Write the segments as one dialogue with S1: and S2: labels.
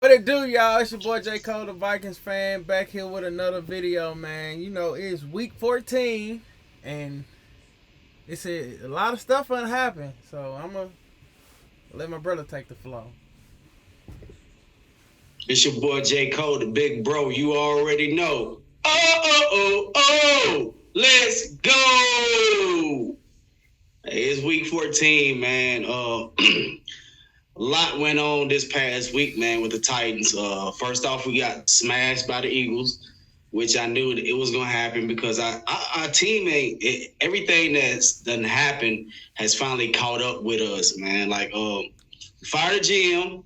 S1: What it do, y'all? It's your boy J. Cole, the Vikings fan, back here with another video, man. You know, it's week 14, and it's a lot of stuff gonna happen. So I'm gonna let my brother take the floor.
S2: It's your boy J. Cole, the big bro. You already know. Oh, let's go. Hey, it's week 14, man. A lot went on this past week, man, with the Titans. First off, we got smashed by the Eagles, which I knew it was going to happen because our teammate, everything that's done happened has finally caught up with us, man. Like, fired the GM,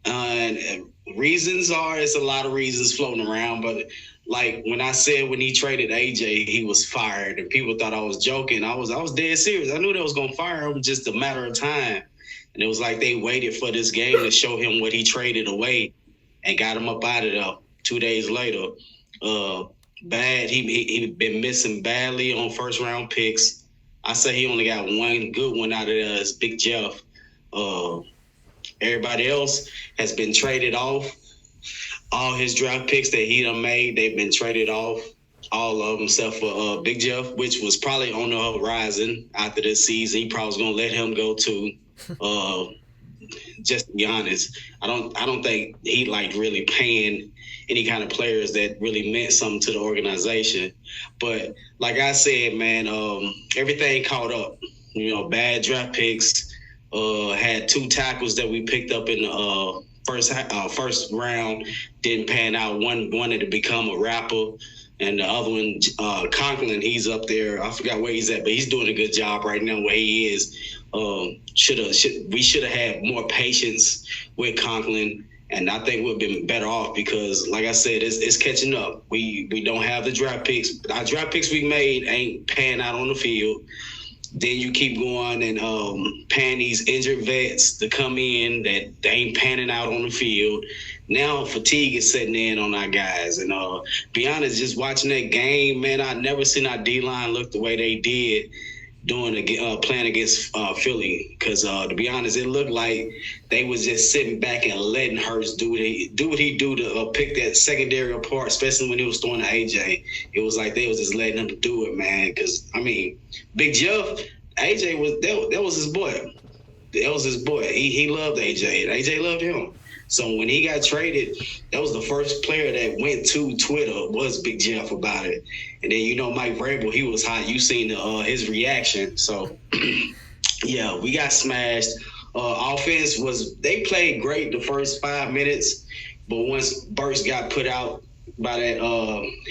S2: and reasons are, it's a lot of reasons floating around, but like when I said when he traded AJ, he was fired, and people thought I was joking. I was dead serious. I knew they was gonna fire him, just a matter of time. And it was like they waited for this game to show him what he traded away, and got him up out of there. 2 days later, bad. He been missing badly on first round picks. I say he only got one good one out of there. It's Big Jeff. Everybody else has been traded off. All his draft picks that he done made, they've been traded off. All of them except for Big Jeff, which was probably on the horizon after this season. He probably was gonna let him go too. Just to be honest, I don't think he like really paying any kind of players that really meant something to the organization. But like I said, man, everything caught up. You know, bad draft picks. Had two tackles that we picked up in the first round, didn't pan out. One wanted to become a rapper, and the other one, Conklin, he's up there. I forgot where he's at, but he's doing a good job right now where he is. We should have had more patience with Conklin, and I think we've been better off because, like I said, it's catching up. We don't have the draft picks. Our draft picks we made ain't pan out on the field. Then you keep going and paying these injured vets to come in that they ain't panning out on the field. Now fatigue is setting in on our guys. And be honest, just watching that game, man, I never seen our D-line look the way they did playing against Philly. Because to be honest, it looked like they was just sitting back and letting Hurts do what he do to pick that secondary apart, especially when he was throwing to AJ. It was like they was just letting him do it, man. Because I mean, Big Jeff, AJ was that was his boy. That was his boy. He loved AJ, and AJ loved him. So when he got traded, that was the first player that went to Twitter was Big Jeff about it. And then, you know, Mike Vrabel, he was hot. You seen his reaction. So, yeah, we got smashed. Offense they played great the first 5 minutes, but once Burks got put out by that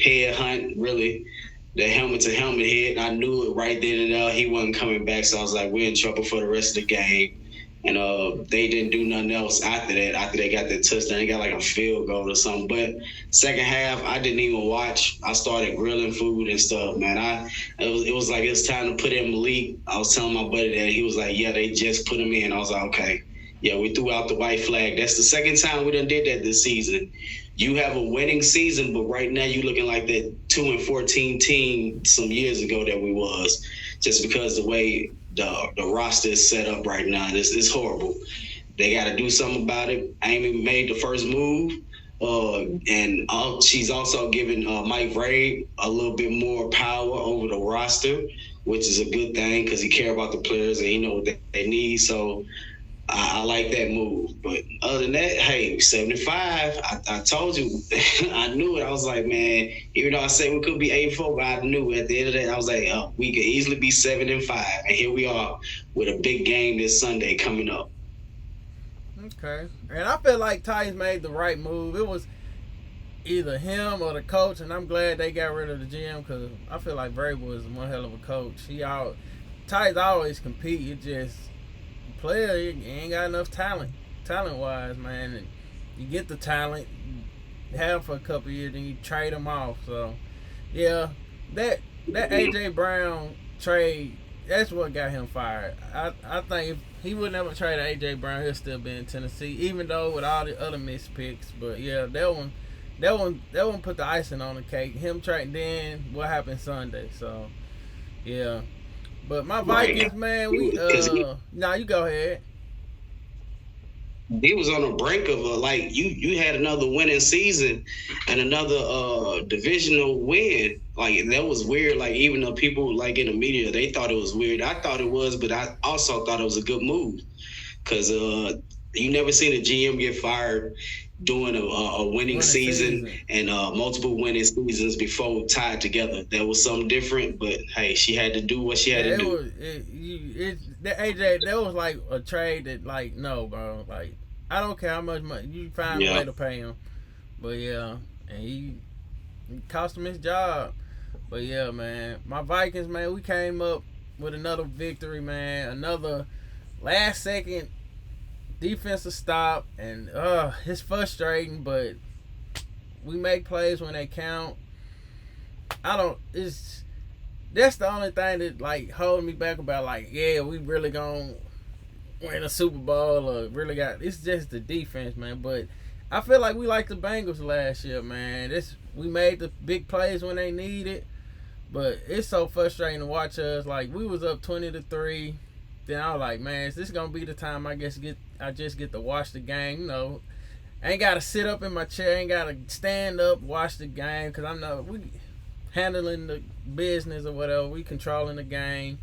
S2: head hunt, really, the helmet to helmet hit, I knew it right then and there. He wasn't coming back, so I was like, we're in trouble for the rest of the game. And they didn't do nothing else after that. After they got that touchdown, they got like a field goal or something. But second half, I didn't even watch. I started grilling food and stuff, man. It was like it's time to put in Malik. I was telling my buddy that. He was like, yeah, they just put him in. I was like, okay. Yeah, we threw out the white flag. That's the second time we done did that this season. You have a winning season, but right now you looking like that 2-14 team some years ago that we was, just because the way the roster is set up right now. It's horrible. They got to do something about it. Amy made the first move, and she's also giving Mike Vrabel a little bit more power over the roster, which is a good thing because he cares about the players and he know what they need. So I like that move. But other than that, hey, 75, I told you, I knew it. I was like, man, even though I said we could be 8-4, but I knew at the end of that, I was like, we could easily be 7-5. And here we are with a big game this Sunday coming up.
S1: Okay. And I feel like Titans made the right move. It was either him or the coach, and I'm glad they got rid of the GM because I feel like Vrabel is one hell of a coach. Titans always compete. It just player ain't got enough talent wise, man. And you get the talent, have for a couple years, then you trade them off. So yeah, that AJ Brown trade, that's what got him fired. I think if he would never trade AJ Brown, he'll still be in Tennessee, even though with all the other missed picks. But yeah, that one put the icing on the cake. Him trading, then what happened Sunday. So yeah. But my Vikings, man, we nah, you go ahead.
S2: he was on the brink of you had another winning season and another divisional win. Like that was weird. Like even the people like in the media, they thought it was weird. I thought it was, but I also thought it was a good move because you never seen a GM get fired doing a winning season and multiple winning seasons before tied together. That was something different, but hey, she had to do what she had to do.
S1: AJ, that was like a trade that, like, no, bro. Like, I don't care how much money. You find a way to pay him. But, yeah, and he cost him his job. But, yeah, man, my Vikings, man, we came up with another victory, man. Another last-second defensive stop. And, it's frustrating, but we make plays when they count. That's the only thing that, like, holding me back about, like, yeah, we really gonna win a Super Bowl or really got. It's just the defense, man. But I feel like we like the Bengals last year, man. We made the big plays when they needed, but it's so frustrating to watch us. Like, we was up 20-3. Then I was like, man, is this gonna be the time I just get to watch the game? You know, I ain't gotta sit up in my chair, ain't gotta stand up, watch the game, because I'm not handling the business or whatever. We controlling the game.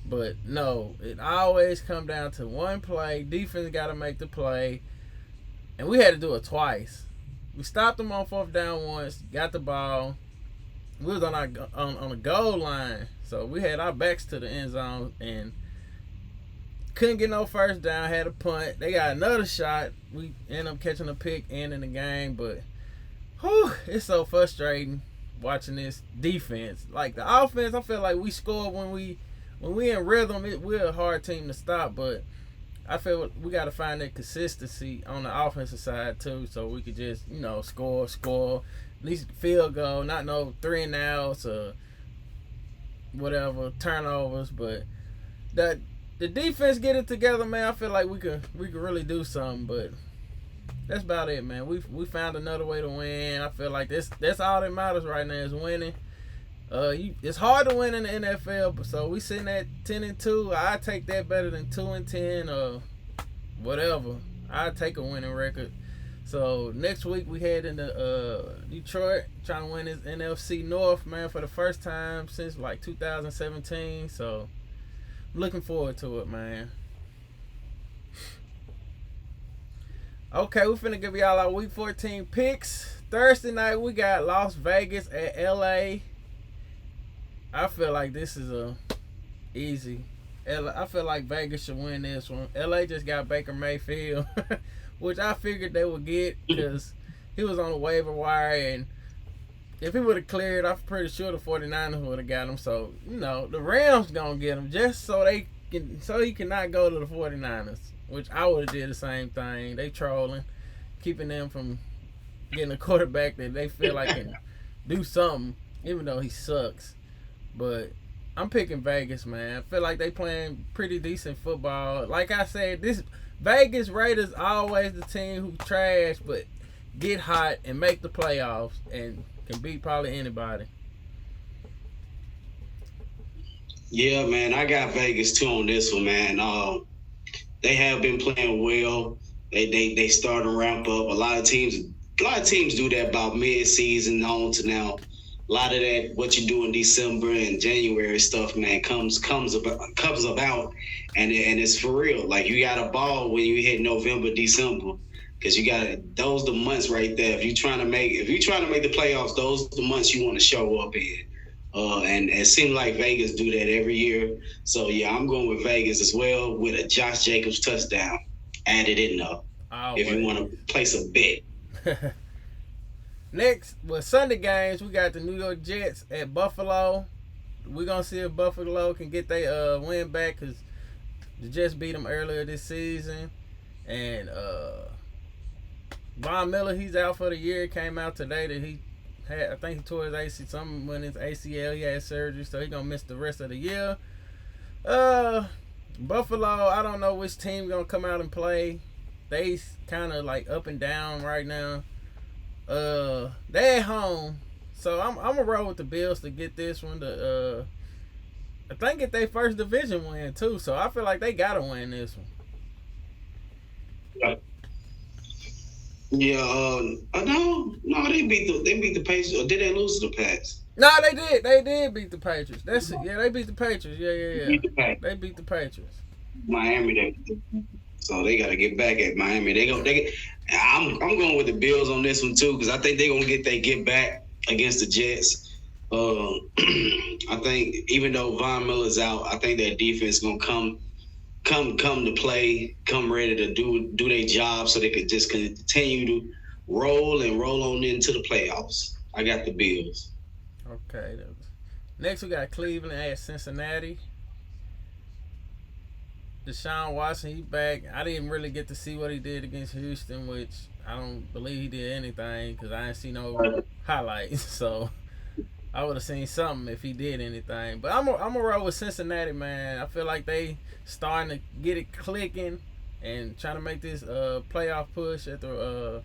S1: But no, it always come down to one play. Defense got to make the play. And we had to do it twice. We stopped them on 4th down once, got the ball. We was on a goal line. So we had our backs to the end zone and couldn't get no first down, had a punt. They got another shot. We ended up catching a pick, ending the game. But it's so frustrating watching this defense. Like the offense, I feel like we score when we in rhythm. We're a hard team to stop, but I feel we got to find that consistency on the offensive side too, so we could just score, at least field goal, not no 3 and outs or whatever turnovers. But the defense get it together, man. I feel like we could really do something, but. That's about it, man. We found another way to win. I feel like that's all that matters right now is winning. It's hard to win in the NFL, but so we sitting at 10-2. I take that better than 2-10 or whatever. I take a winning record. So next week we head into Detroit, trying to win this NFC North, man, for the first time since like 2017. So I'm looking forward to it, man. Okay, we're finna give y'all our Week 14 picks. Thursday night, we got Las Vegas at LA. I feel like this is easy. I feel like Vegas should win this one. LA just got Baker Mayfield, which I figured they would get because he was on the waiver wire. And if he would have cleared, I'm pretty sure the 49ers would have got him. So, the Rams going to get him just so he cannot go to the 49ers. Which I would have did the same thing. They trolling, keeping them from getting a quarterback that they feel like can do something, even though he sucks. But I'm picking Vegas, man. I feel like they playing pretty decent football. Like I said, this Vegas Raiders always the team who trash but get hot and make the playoffs and can beat probably anybody.
S2: Yeah, man, I got Vegas too on this one, man. They have been playing well. They start to ramp up. A lot of teams do that about mid-season on to now. A lot of that, what you do in December and January stuff, man, comes about, and it's for real. Like you got a ball when you hit November, December, because you got those the months right there. If you're trying to make the playoffs, those the months you want to show up in. And it seems like Vegas do that every year. So, yeah, I'm going with Vegas as well with a Josh Jacobs touchdown added in there if you want to place a bet.
S1: Next, with Sunday games, we got the New York Jets at Buffalo. We're going to see if Buffalo can get their win back because the Jets beat them earlier this season. And Von Miller, he's out for the year. It came out today that I think he tore his ACL, something when his ACL, he had surgery, so he's going to miss the rest of the year. Buffalo, I don't know which team going to come out and play. They kind of like up and down right now. They at home, so I'm going to roll with the Bills to get this one. I think get their first division win too, so I feel like they got to win this one.
S2: Yeah, no, they beat the Pacers. Or did they lose to the Pats?
S1: No, they did. They did beat the Patriots. That's it. Yeah, they beat the Patriots. Yeah.
S2: Beat the Pats.
S1: They beat the Patriots.
S2: Miami, so they got to get back at Miami. I'm going with the Bills on this one too because I think they're gonna get back against the Jets. I think even though Von Miller's out, I think that defense is gonna come to play, come ready to do their job, so they could just continue to roll on into the playoffs. I got the Bills.
S1: Okay. Next, we got Cleveland at Cincinnati. Deshaun Watson, he back. I didn't really get to see what he did against Houston, which I don't believe he did anything because I didn't see no highlights. So I would have seen something if he did anything. But I'm gonna roll with Cincinnati, man. I feel like they starting to get it clicking and trying to make this playoff push at the.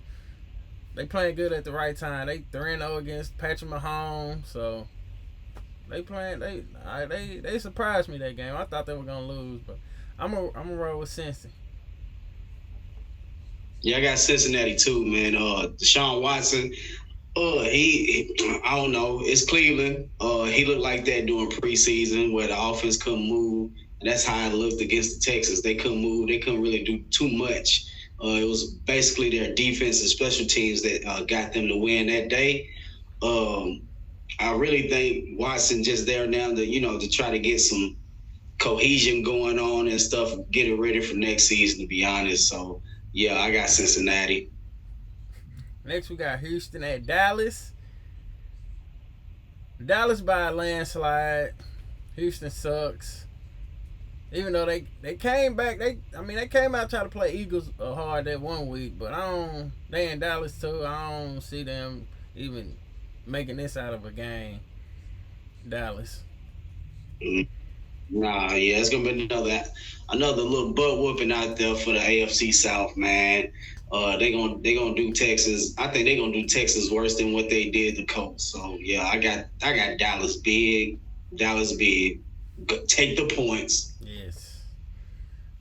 S1: They playing good at the right time. They 3-0 against Patrick Mahomes, so they playing. They surprised me that game. I thought they were gonna lose, but I'm gonna roll with Cincy.
S2: Yeah, I got Cincinnati too, man. Deshaun Watson. I don't know. It's Cleveland. He looked like that during preseason where the offense couldn't move. And that's how it looked against the Texans. They couldn't move. They couldn't really do too much. It was basically their defense and special teams that got them to win that day. I really think Watson just there now to try to get some cohesion going on and stuff, get it ready for next season, to be honest. So, yeah, I got Cincinnati.
S1: Next, we got Houston at Dallas. Dallas by a landslide. Houston sucks. Even though they came back, they came out trying to play Eagles hard that 1 week, but they in Dallas too. I don't see them even making this out of a game. Dallas.
S2: Nah, yeah, it's gonna be another little butt whooping out there for the AFC South, man. They gonna do Texas. I think they gonna do Texas worse than what they did the Colts. So yeah, I got Dallas big. Take the points.
S1: Yes.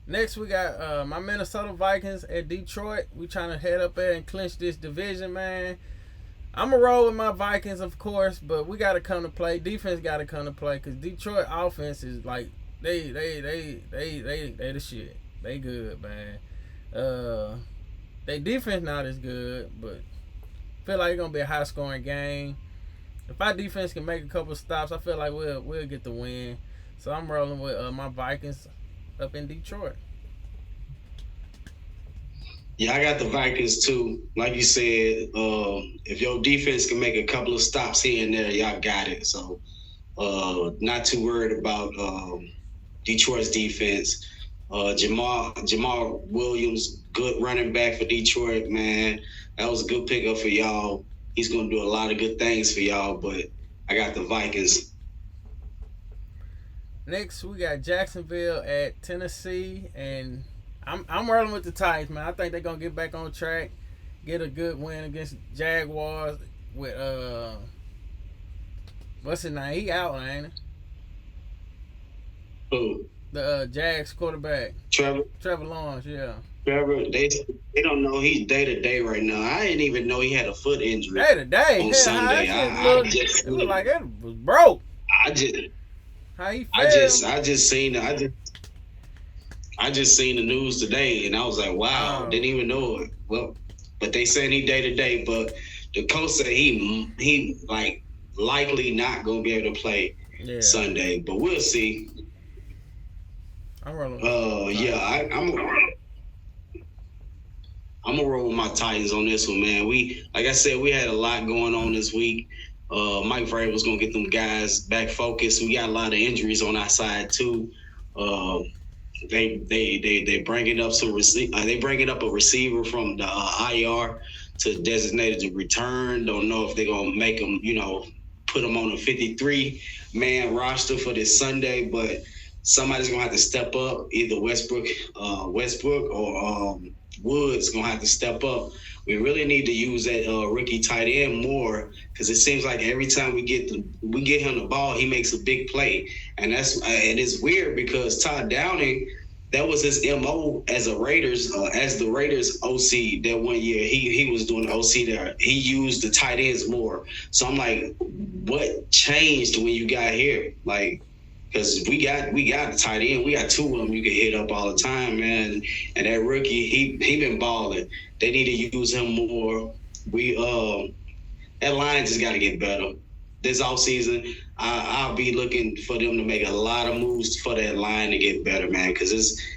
S1: Next, we got my Minnesota Vikings at Detroit. We trying to head up there and clinch this division, man. I'm going to roll with my Vikings, of course, but we got to come to play. Defense got to come to play because Detroit offense is like, they the shit. They good, man. They defense not as good, but I feel like it's going to be a high-scoring game. If our defense can make a couple stops, I feel like we'll get the win. So I'm rolling with my Vikings up in Detroit.
S2: Yeah, I got the Vikings too. Like you said, if your defense can make a couple of stops here and there, y'all got it. So not too worried about Detroit's defense. Jamal Williams, good running back for Detroit, man. That was a good pickup for y'all. He's going to do a lot of good things for y'all, but I got the Vikings.
S1: Next, we got Jacksonville at Tennessee, and I'm rolling with the Titans, man. I think they're going to get back on track, get a good win against Jaguars with, what's his name? He out, ain't
S2: he? Who?
S1: The Jags quarterback.
S2: Trevor
S1: Lawrence, yeah.
S2: Trevor, they don't know he's day-to-day right now. I didn't even know he had a foot injury.
S1: Day-to-day?
S2: On Sunday.
S1: It looked like it was broke. How he felt?
S2: I just seen the news today, and I was like, wow, didn't even know it. Well, but they saying he day-to-day, but the coach said he like likely not going to be able to play Sunday, but we'll see.
S1: I'm rolling.
S2: I'm gonna roll with my Titans on this one, man. Like I said, we had a lot going on this week. Mike Vrabel was gonna get them guys back focused. We got a lot of injuries on our side too. They bringing up they bringing up a receiver from the IR to designated to return. Don't know if they're gonna make them, put them on a 53-man roster for this Sunday, but somebody's gonna have to step up. Either Westbrook or Woods gonna have to step up. We really need to use that rookie tight end more because it seems like every time we get him the ball, he makes a big play, and it's weird because Todd Downing that was his MO as a Raiders, as the Raiders OC that one year. He was doing the OC there. He used the tight ends more. So I'm like, what changed when you got here? Like, because we got the tight end. We got two of them you can hit up all the time, man. And that rookie, he been balling. They need to use him more. That line just got to get better. This offseason, I'll be looking for them to make a lot of moves for that line to get better, man, because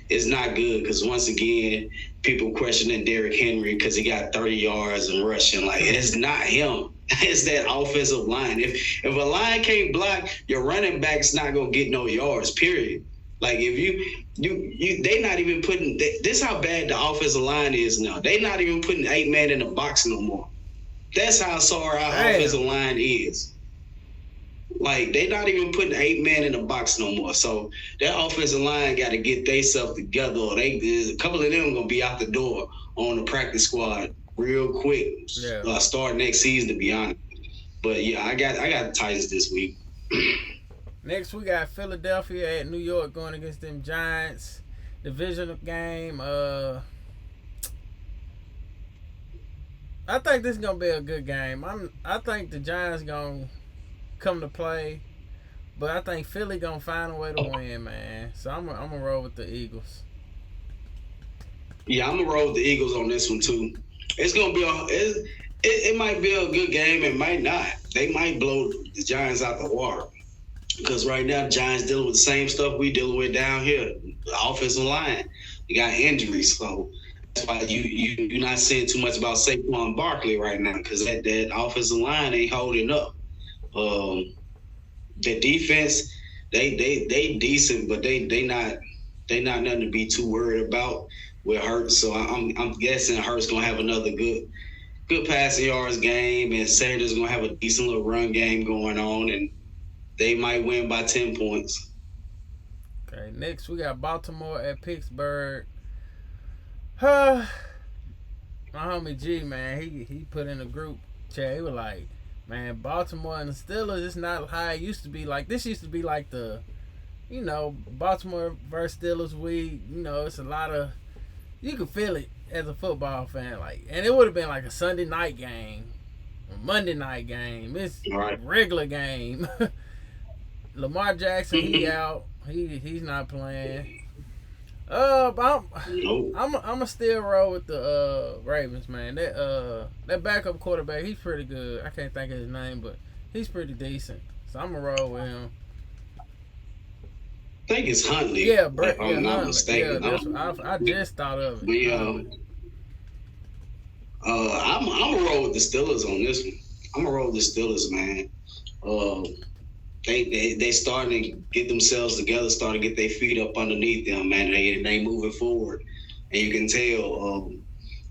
S2: it's not good. Because once again, people questioning Derrick Henry because he got 30 yards and rushing. Like, it's not him. It's that offensive line. If a line can't block, your running back's not going to get no yards, period. Like, if you they not even putting – this how bad the offensive line is now. They not even putting 8 man in the box no more. That's how sorry our offensive line is. Like, they not even putting 8 men in the box no more. So that offensive line got to get themselves together, or a couple of them gonna be out the door on the practice squad real quick. Yeah. Start next season, to be honest. But yeah, I got the Titans this week.
S1: Next, we got Philadelphia at New York going against them Giants. Divisional game. I think this is gonna be a good game. I think the Giants gonna come to play, but I think Philly gonna find a way to win, man. So I'm gonna roll with the Eagles.
S2: Yeah, I'm gonna roll with the Eagles on this one too. It's gonna be it might be a good game. It might not. They might blow the Giants out the water, because right now the Giants dealing with the same stuff we dealing with down here. The offensive line, you got injuries, so that's why you're not seeing too much about Saquon Barkley right now, because that offensive line ain't holding up. The defense, they decent, but they not nothing to be too worried about with Hurts. So I'm guessing Hurts gonna have another good passing yards game, and Sanders gonna have a decent little run game going on, and they might win by 10 points.
S1: Okay, next we got Baltimore at Pittsburgh. My homie G, man, he put in a group chat. He was like, man, Baltimore and the Steelers, it's not how it used to be. Like, this used to be like the, Baltimore versus Steelers week. It's a lot of, you can feel it as a football fan. Like, and it would have been like a Sunday night game, a Monday night game. It's a regular game. Lamar Jackson, he out. He's not playing. But I'm gonna still roll with the Ravens, man. That backup quarterback, he's pretty good. I can't think of his name, but he's pretty decent. So I'm gonna roll with him.
S2: I think it's Huntley.
S1: Yeah, Brett. I'm not mistaken. Yeah, I just thought of it.
S2: Yeah. I'm gonna roll with the Steelers on this one. I'm gonna roll with the Steelers, man. They starting to get themselves together, starting to get their feet up underneath them, man. They moving forward, and you can tell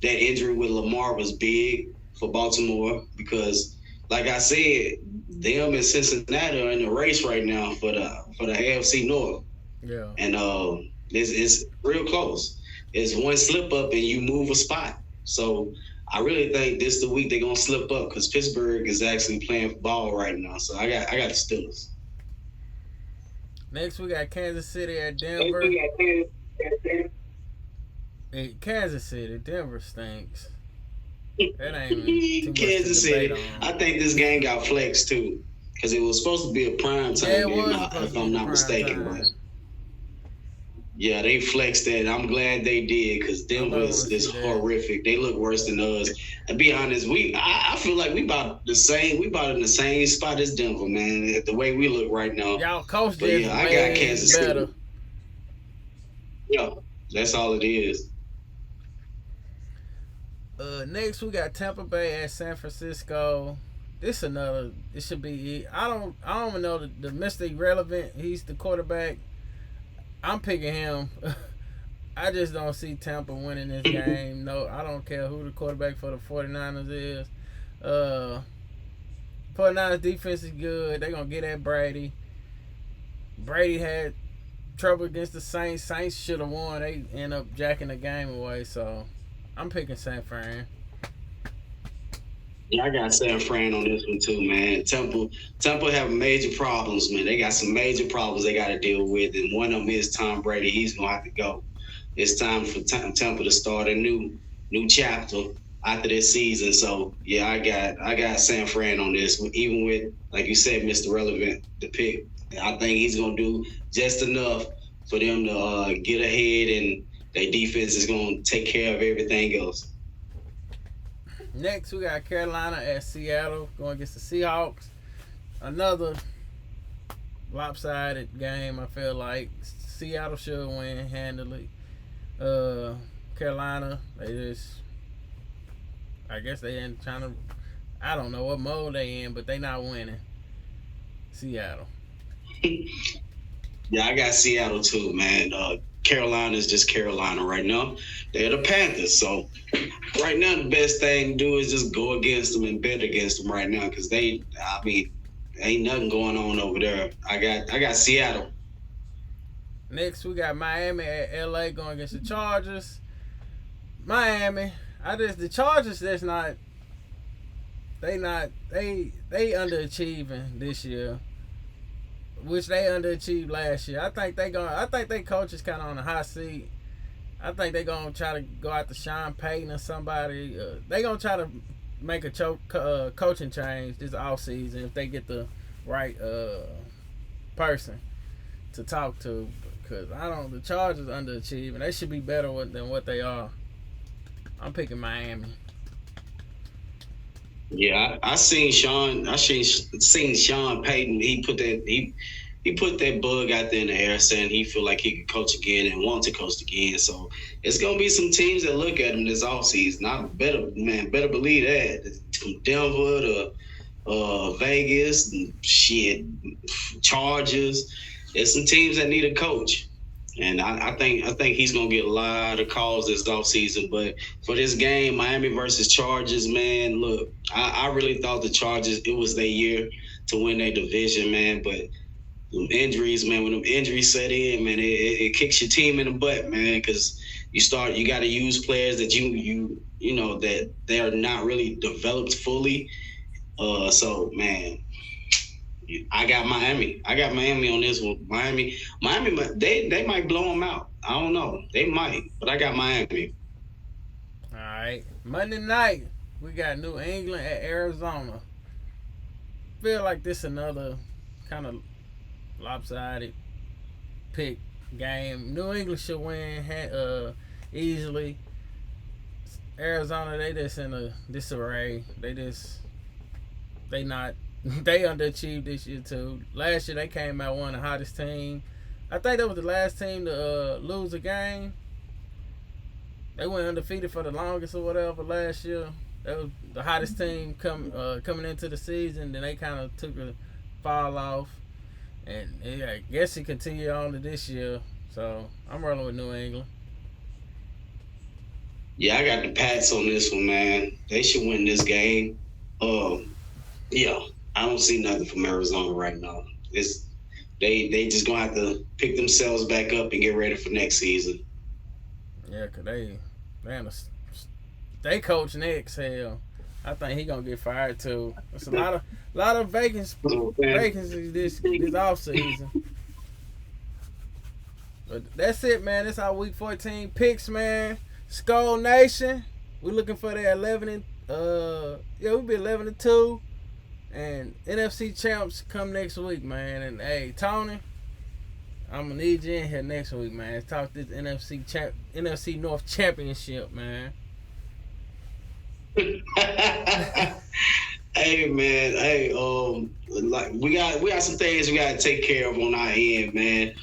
S2: that injury with Lamar was big for Baltimore, because, like I said, them and Cincinnati are in the race right now for the AFC North.
S1: Yeah,
S2: and it's real close. It's one slip up and you move a spot. So I really think this is the week they're gonna slip up, because Pittsburgh is actually playing ball right now. So I got the Steelers.
S1: Next we got Kansas City at Denver. Hey, Kansas City, Denver stinks. That ain't even too
S2: Kansas
S1: much to debate
S2: City.
S1: on.
S2: I think this game got flexed too, because it was supposed to be a prime time game, if I'm not mistaken. Right? Yeah, they flexed that. I'm glad they did, because Denver is horrific. They look worse than us. To be honest, I feel like we about in the same spot as Denver, man. The way we look right now.
S1: Y'all coach
S2: but yeah, I got Kansas
S1: better.
S2: City. Yeah, that's all it is.
S1: Next we got Tampa Bay at San Francisco. It should be. I don't even know the Mr. Irrelevant. He's the quarterback. I'm picking him. I just don't see Tampa winning this game. No, I don't care who the quarterback for the 49ers is. 49ers defense is good. They're going to get at Brady. Brady had trouble against the Saints. Saints should have won. They end up jacking the game away. So I'm picking San Fran.
S2: Yeah, I got San Fran on this one too, man. Temple have major problems, man. They got some major problems they got to deal with, and one of them is Tom Brady. He's gonna have to go. it's time for Tampa to start a new chapter after this season. So yeah, I got San Fran on this. Even with, like you said, Mr. Relevant, the pick, I think he's gonna do just enough for them to get ahead, and their defense is gonna take care of everything else.
S1: Next, we got Carolina at Seattle going against the Seahawks. Another lopsided game. I feel like Seattle should win handily. Carolina, they just, I guess they in trying to, I don't know what mode they in, but they not winning. Seattle.
S2: Yeah, I got Seattle too, man. Carolina is just Carolina right now. They're the Panthers, so right now the best thing to do is just go against them and bet against them right now, because ain't nothing going on over there. I got Seattle.
S1: Next, we got Miami at LA going against the Chargers. Miami, the Chargers. They underachieving this year, which they underachieved last year. I think they coach is kind of on the hot seat. I think they gonna try to go after Sean Payton or somebody. They gonna try to make a coaching change this offseason if they get the right person to talk to. Because the Chargers underachieving. They should be better than what they are. I'm picking Miami.
S2: Yeah, I seen Sean Payton. He put that bug out there in the air, saying he feel like he could coach again and want to coach again. So it's gonna be some teams that look at him this offseason. I better believe that. From Denver to Vegas, shit, Chargers. There's some teams that need a coach. And I think he's gonna get a lot of calls this offseason. But for this game, Miami versus Chargers, man, look, I really thought the Chargers, it was their year to win their division, man. But them injuries, man, when them injuries set in, man, it kicks your team in the butt, man, because you got to use players that you know that they are not really developed fully. So man, I got Miami. On this one. Miami, they might blow them out. I don't know. They might, but I got Miami.
S1: All right. Monday night, we got New England at Arizona. Feel like this another kind of lopsided pick game. New England should win easily. Arizona, they just in a disarray. They underachieved this year too. Last year they came out one of the hottest team. I think that was the last team to lose a game. They went undefeated for the longest or whatever last year. That was the hottest team coming into the season. Then they kind of took a fall off, and I guess it continued on to this year. So I'm rolling with New England.
S2: Yeah, I got the Pats on this one, man. They should win this game. Yeah. I don't see nothing from Arizona right now. They just gonna have to pick themselves back up and get ready for next season.
S1: Yeah, cause they coach next. Hell, I think he gonna get fired too. There's a lot of vacancies this off season. But that's it, man. That's our week 14 picks, man. Skull Nation. We looking for that 11 we'll be 11-2. And NFC champs come next week, man. And hey, Tony, I'm gonna need you in here next week, man. Let's talk this NFC North Championship, man.
S2: Hey, man. Hey, like we got some things we gotta take care of on our end, man.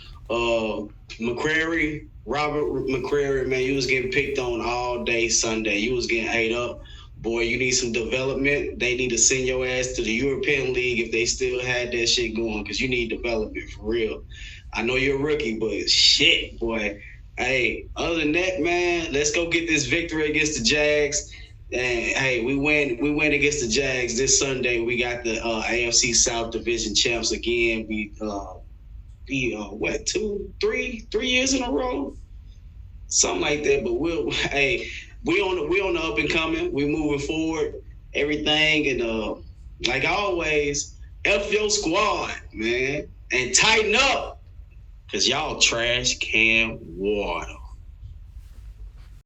S2: Robert McCrary, man, you was getting picked on all day Sunday. You was getting ate up. Boy, you need some development. They need to send your ass to the European League if they still had that shit going, because you need development for real. I know you're a rookie, but shit, boy. Hey, other than that, man, let's go get this victory against the Jags. And hey, we win against the Jags this Sunday. We got the AFC South Division champs again. We what, 3 years in a row, something like that. But we on the up and coming. We moving forward, everything, and like always, F your squad, man, and tighten up, cause y'all trash can water.